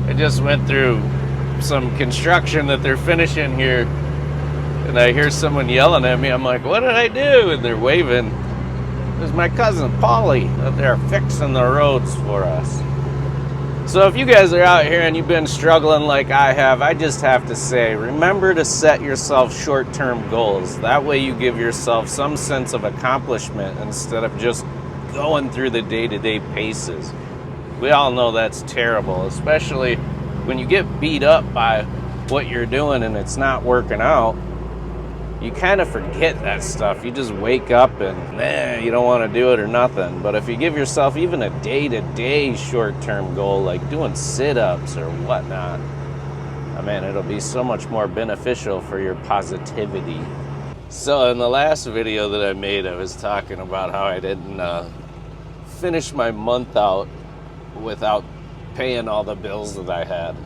I just went through some construction that they're finishing here, and I hear someone yelling at me. I'm like, what did I do? And they're waving. It was my cousin Paulie that they're fixing the roads for us. So if you guys are out here and you've been struggling like I have, I just have to say, remember to set yourself short-term goals. That way you give yourself some sense of accomplishment instead of just going through the day-to-day paces. We all know that's terrible, especially when you get beat up by what you're doing and it's not working out. You kind of forget that stuff. You just wake up and you don't want to do it or nothing. But if you give yourself even a day-to-day short-term goal, like doing sit-ups or whatnot, I mean, it'll be so much more beneficial for your positivity. So in the last video that I made, I was talking about how I didn't finish my month out without paying all the bills that I had.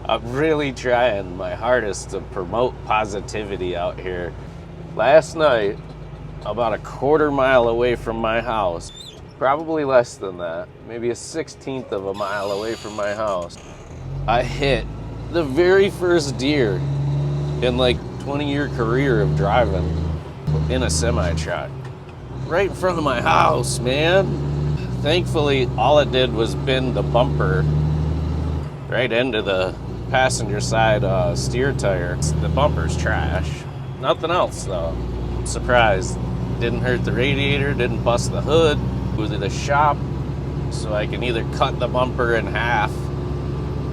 I'm really trying my hardest to promote positivity out here. Last night, about a quarter mile away from my house, probably less than that, maybe a 1/16 of a mile away from my house, I hit the very first deer in like 20-year career of driving in a semi-truck. Right in front of my house, man. Thankfully, all it did was bend the bumper right into the passenger side steer tire. The bumper's trash. Nothing else though. I'm surprised. Didn't hurt the radiator, didn't bust the hood. Go to the shop so I can either cut the bumper in half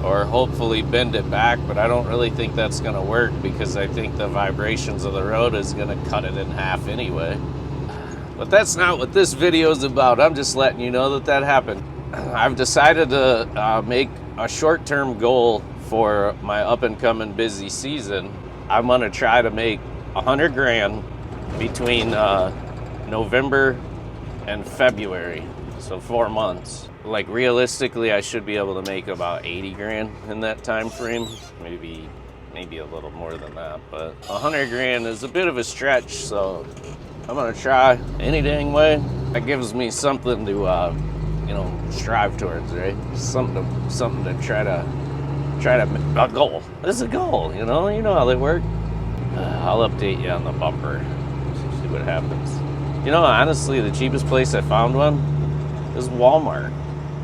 or hopefully bend it back, but I don't really think that's gonna work because I think the vibrations of the road is gonna cut it in half anyway. But that's not what this video is about. I'm just letting you know that that happened. I've decided to make a short-term goal for my up-and-coming busy season. I'm gonna try to make 100 grand between November and February, so 4 months. Like realistically, I should be able to make about 80 grand in that time frame. Maybe a little more than that, but 100 grand is a bit of a stretch, so I'm gonna try any dang way. That gives me something to strive towards, right? Something to try to a goal. This is a goal, you know how they work. I'll update you on the bumper, see what happens. You know, honestly, the cheapest place I found one is Walmart.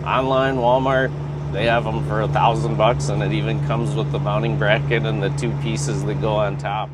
Online Walmart, they have them for $1,000 and it even comes with the mounting bracket and the 2 pieces that go on top.